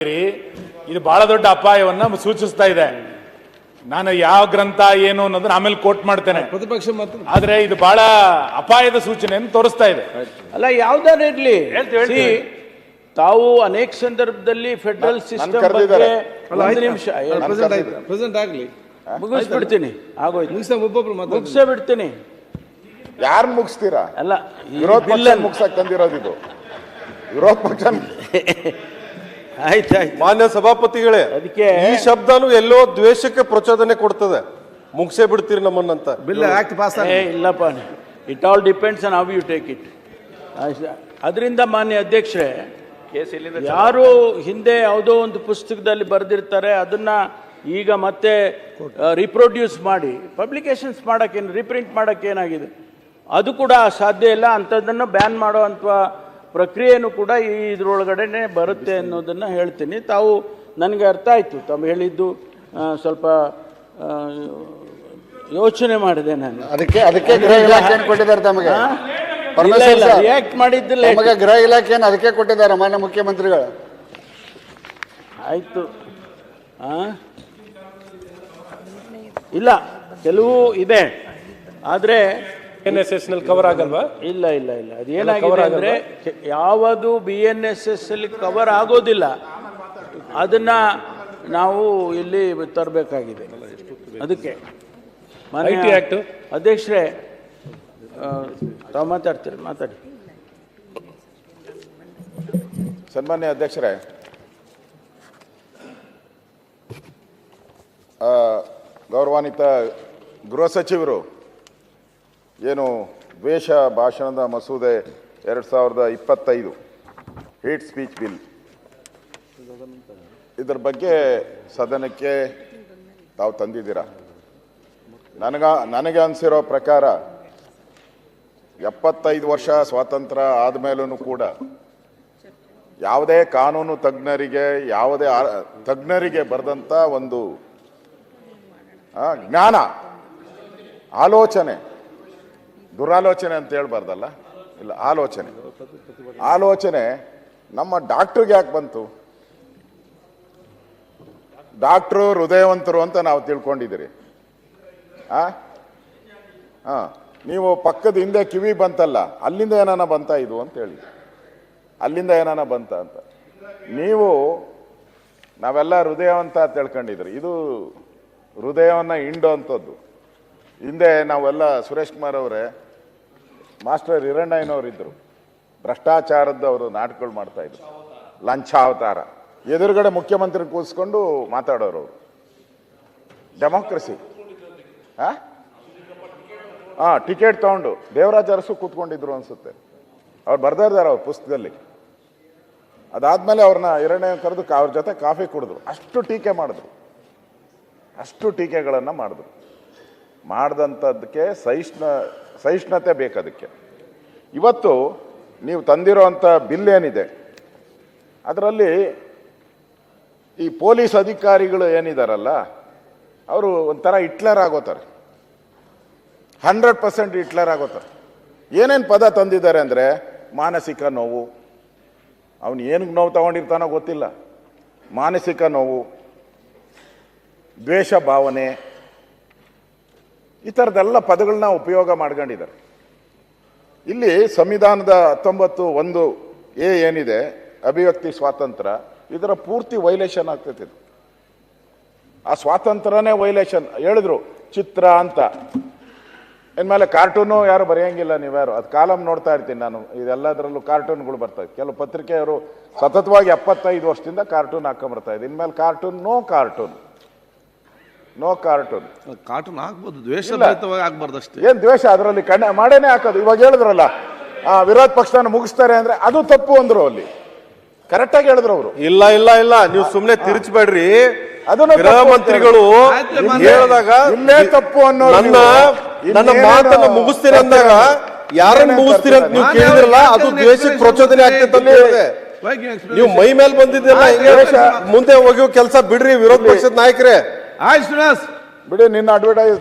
ಇದು ಬಹಳ ದೊಡ್ಡ ಅಪಾಯವನ್ನ ಸೂಚಿಸ್ತಾ ಇದೆ. ನಾನು ಯಾವ ಗ್ರಂಥ ಏನು ಅನ್ನೋದನ್ನ ಆಮೇಲೆ ಕೋಟ್ ಮಾಡ್ತೇನೆ. ಪ್ರತಿಪಕ್ಷ ಆದ್ರೆ ಇದು ಬಹಳ ಅಪಾಯದ ಸೂಚನೆಯನ್ನು ತೋರಿಸ್ತಾ ಇದೆ. ಅಲ್ಲ, ಯಾವ್ದಾರು ಇರ್ಲಿ, ತಾವು ಅನೇಕ ಸಂದರ್ಭದಲ್ಲಿ ಫೆಡರಲ್ ಸಿಸ್ಟಮ್ ಬಗ್ಗೆ ಒಂದು ನಿಮಿಷ ಪ್ರೆಸೆಂಟ್ ಆಗ್ಲಿ ಮುಗಿಸ್ಬಿಡ್ತೀನಿ. ಆಗೋಯ್ತು, ಒಬ್ಬೊಬ್ರು ಮುಗಿಸೇ ಬಿಡ್ತೀನಿ. ಯಾರು ಮುಗಿಸ್ತೀರಾ? ಅಲ್ಲ, ವಿರೋಧ ಪಕ್ಷ ಮುಗಿಸಕ್ ತಂದಿರೋದು ಇದು. ವಿರೋಧ ಪಕ್ಷ ಆಯ್ತಾಯ್ತು. ಮಾನ್ಯ ಸಭಾಪತಿಗಳೇ, ಅದಕ್ಕೆ ಈ ಶಬ್ದನು ಎಲ್ಲೋ ದ್ವೇಷಕ್ಕೆ ಪ್ರಚೋದನೆ ಕೊಡ್ತದೆ. ಮುಗಿಸೇ ಬಿಡ್ತೀರಿ ನಮ್ಮನ್ನಂತ. ಬಿಲ್ ಆಕ್ಟ್ ಪಾಸ್ ಇಲ್ಲಪ್ಪ, it all depends on how you take it. ಅದರಿಂದ ಮಾನ್ಯ ಅಧ್ಯಕ್ಷರೇ, ಯಾರು ಹಿಂದೆ ಯಾವುದೋ ಒಂದು ಪುಸ್ತಕದಲ್ಲಿ ಬರೆದಿರ್ತಾರೆ ಅದನ್ನ ಈಗ ಮತ್ತೆ ರಿಪ್ರೊಡ್ಯೂಸ್ ಮಾಡಿ ಪಬ್ಲಿಕೇಶನ್ಸ್ ಮಾಡೋಕ್ಕೇನು, ರೀಪ್ರಿಂಟ್ ಮಾಡೋಕ್ಕೇನಾಗಿದೆ? ಅದು ಕೂಡ ಸಾಧ್ಯ ಇಲ್ಲ. ಅಂಥದ್ದನ್ನು ಬ್ಯಾನ್ ಮಾಡೋ ಅಂಥ ಪ್ರಕ್ರಿಯೆನೂ ಕೂಡ ಇದರೊಳಗಡೆ ಬರುತ್ತೆ ಅನ್ನೋದನ್ನು ಹೇಳ್ತೀನಿ. ತಾವು ನನಗೆ ಅರ್ಥ ಆಯಿತು, ತಾವು ಹೇಳಿದ್ದು ಸ್ವಲ್ಪ ಯೋಚನೆ ಮಾಡಿದೆ ನಾನು. ಅದಕ್ಕೆ ಗೃಹ ಇಲಾಖೆ ಕೊಟ್ಟಿದ್ದಾರೆ ತಮಗೆ. ರಿಯಾಕ್ಟ್ ಮಾಡಿದ್ದಿಲ್ಲ. ಗೃಹ ಇಲಾಖೆಯನ್ನು ಅದಕ್ಕೆ ಕೊಟ್ಟಿದ್ದಾರೆ ಮಾನ್ಯ ಮುಖ್ಯಮಂತ್ರಿಗಳು. ಆಯಿತು. ಇಲ್ಲ, ಕೆಲವು ಇದೆ, ಆದರೆ NSS ನಲ್ಲಿ ಕವರ್ ಆಗಲ್ವಾ? ಇಲ್ಲ ಇಲ್ಲ ಇಲ್ಲ, ಅದೇನಾಗಿದೆ ಅಂದರೆ ಯಾವುದು BNSS ಅಲ್ಲಿ ಕವರ್ ಆಗೋದಿಲ್ಲ ಅದನ್ನ ನಾವು ಇಲ್ಲಿ ತರಬೇಕಾಗಿದೆ. ಅದಕ್ಕೆ ಅಧ್ಯಕ್ಷರೇ, ತಾವು ಮಾತಾಡ್ತೀರಿ, ಮಾತಾಡಿ. ಸನ್ಮಾನ್ಯ ಅಧ್ಯಕ್ಷರೇ, ಗೌರವಾನ್ವಿತ ಗೃಹ ಸಚಿವರು ಏನು ದ್ವೇಷ ಭಾಷಣದ ಮಸೂದೆ 2025 ಹೇಟ್ ಸ್ಪೀಚ್ ಬಿಲ್ ಇದರ ಬಗ್ಗೆ ಸದನಕ್ಕೆ ತಾವು ತಂದಿದ್ದೀರಾ. ನನಗೆ ಅನಿಸಿರೋ ಪ್ರಕಾರ 75 ವರ್ಷ ಸ್ವಾತಂತ್ರ್ಯ ಆದಮೇಲೂ ಕೂಡ ಯಾವುದೇ ಕಾನೂನು ತಜ್ಞರಿಗೆ ಬರೆದಂಥ ಒಂದು ಜ್ಞಾನ, ಆಲೋಚನೆ, ದುರಾಲೋಚನೆ ಅಂತ ಹೇಳ್ಬಾರ್ದಲ್ಲ, ಇಲ್ಲ, ಆಲೋಚನೆ ನಮ್ಮ ಡಾಕ್ಟ್ರಿಗೆ ಯಾಕೆ ಬಂತು? ಡಾಕ್ಟ್ರು ಹೃದಯವಂತರು ಅಂತ ನಾವು ತಿಳ್ಕೊಂಡಿದ್ದೀರಿ. ನೀವು ಪಕ್ಕದ ಹಿಂದೆ ಕಿವಿ ಬಂತಲ್ಲ, ಅಲ್ಲಿಂದ ಏನಾನ ಬಂತ ಇದು ಅಂತ ಹೇಳಿ, ಅಲ್ಲಿಂದ ಏನಾನ ಬಂತ ಅಂತ ನಾವೆಲ್ಲ ಹೃದಯವಂತ ಅಂತ ತಿಳ್ಕೊಂಡಿದ್ರಿ. ಇದು ಹೃದಯವನ್ನು ಹಿಂಡೋ ಅಂಥದ್ದು. ಹಿಂದೆ ನಾವೆಲ್ಲ ಸುರೇಶ್ ಕುಮಾರ್ ಅವರೇ, ಮಾಸ್ಟರ್ ಹಿರಣ್ಣಯ್ಯನವರು ಇದ್ದರು, ಭ್ರಷ್ಟಾಚಾರದ್ದು ಅವರು ನಾಟಕಗಳು ಮಾಡ್ತಾ ಇದ್ರು, ಲಂಚಾವತಾರ. ಎದುರುಗಡೆ ಮುಖ್ಯಮಂತ್ರಿ ಕೂರಿಸ್ಕೊಂಡು ಮಾತಾಡೋರು ಅವರು. ಡೆಮೋಕ್ರಸಿ. ಟಿಕೆಟ್ ತಗೊಂಡು ದೇವರಾಜ್ ಅರಸು ಕೂತ್ಕೊಂಡಿದ್ರು ಅನ್ಸುತ್ತೆ, ಅವ್ರು ಬರ್ತಾ ಇದ್ದಾರೆ ಅವ್ರ ಪುಸ್ತಕದಲ್ಲಿ. ಅದಾದ್ಮೇಲೆ ಅವ್ರನ್ನ ಹಿರಣ್ಣಯ್ಯ ಕರೆದು ಅವ್ರ ಜೊತೆ ಕಾಫಿ ಕುಡಿದ್ರು. ಅಷ್ಟು ಟೀಕೆಗಳನ್ನು ಮಾಡಿದ್ರು. ಮಾಡ್ದಂಥದ್ದಕ್ಕೆ ಸಹಿಷ್ಣುತೆ ಬೇಕದಕ್ಕೆ. ಇವತ್ತು ನೀವು ತಂದಿರೋಂಥ ಬಿಲ್ ಏನಿದೆ ಅದರಲ್ಲಿ ಈ ಪೊಲೀಸ್ ಅಧಿಕಾರಿಗಳು ಏನಿದಾರಲ್ಲ ಅವರು ಒಂಥರ ಹಿಟ್ಲರ್ ಆಗೋತಾರೆ, 100% ಹಿಟ್ಲರ್ ಆಗೋತಾರೆ. ಏನೇನು ಪದ ತಂದಿದ್ದಾರೆ ಅಂದರೆ ಮಾನಸಿಕ ನೋವು, ಅವನು ಏನಕ್ಕೆ ನೋವು ತಗೊಂಡಿರ್ತಾನೋ ಗೊತ್ತಿಲ್ಲ, ಮಾನಸಿಕ ನೋವು, ದ್ವೇಷ ಭಾವನೆ, ಈ ಥರದ್ದೆಲ್ಲ ಪದಗಳನ್ನ ಉಪಯೋಗ ಮಾಡ್ಕೊಂಡಿದ್ದಾರೆ. ಇಲ್ಲಿ ಸಂವಿಧಾನದ 19(1)A ಏನಿದೆ, ಅಭಿವ್ಯಕ್ತಿ ಸ್ವಾತಂತ್ರ್ಯ, ಇದರ ಪೂರ್ತಿ ವೈಲೇಷನ್ ಆಗ್ತೈತಿ. ಆ ಸ್ವಾತಂತ್ರ್ಯನೇ ವೈಲೇಷನ್. ಹೇಳಿದ್ರು ಚಿತ್ರ ಅಂತ, ಇನ್ಮೇಲೆ ಕಾರ್ಟೂನು ಯಾರು ಬರೆಯಂಗಿಲ್ಲ, ನೀವ್ಯಾರು ಅದು ಕಾಲಮ್ ನೋಡ್ತಾ ಇರ್ತೀನಿ ನಾನು, ಇದೆಲ್ಲದರಲ್ಲೂ ಕಾರ್ಟೂನ್ಗಳು ಬರ್ತಾ ಇದೆ. ಕೆಲವು ಪತ್ರಿಕೆಯವರು ಸತತವಾಗಿ 75 ವರ್ಷದಿಂದ ಕಾರ್ಟೂನ್ ಹಾಕೊಂಡ್ಬರ್ತಾ ಇದೆ. ಇನ್ಮೇಲೆ ನೋ ಕಾರ್ಟೂನ್ ಆಗ್ಬೋದು, ದ್ವೇಷ ಆಗ್ಬಾರ್ದು ಅಷ್ಟೇ. ಏನ್ ದ್ವೇಷ ಅದರಲ್ಲಿ ಮಾಡೇನೆ ಹಾಕೋದು. ಇವಾಗ ಹೇಳಿದ್ರಲ್ಲ ವಿರೋಧ ಪಕ್ಷನ ಮುಗಿಸ್ತಾರೆ ಅಂದ್ರೆ ಅದು ತಪ್ಪು ಅಂದ್ರು, ಅಲ್ಲಿ ಕರೆಕ್ಟ್ ಆಗಿ ಹೇಳಿದ್ರು ಅವರು. ಇಲ್ಲ ನೀವು ಸುಮ್ನೆ ತಿರುಚಬೇಡ್ರಿ. ಅದನ್ನು ಗೃಹ ಮಂತ್ರಿಗಳು ಹೇಳಿದಾಗ ಇಲ್ಲೇ ತಪ್ಪು ಅನ್ನೋ ನನ್ನ ಮಾತನ್ನ ಮುಗಿಸ್ತೀರ ಅಂದಾಗ ಯಾರನ್ನ ಮುಗಿಸ್ತೀರ ಅಂತ ನೀವು ಕೇಳಿದ್ರಲ್ಲ, ಅದು ದ್ವೇಷಕ್ಕೆ ಪ್ರಚೋದನೆ ಆಗ್ತೈತೆ ಅಂತ ಹೇಳಿದೆ. ನೀವು ಮೈ ಮೇಲೆ ಬಂದಿದ್ದೆಲ್ಲ ಮುಂದೆ ಹೋಗಿ ಕೆಲಸ ಬಿಡ್ರಿ ವಿರೋಧ ಪಕ್ಷದ ನಾಯಕರೇ. ಬಿಡಿ, ನಿನ್ನ ಅಡ್ವರ್ಟೈಸ್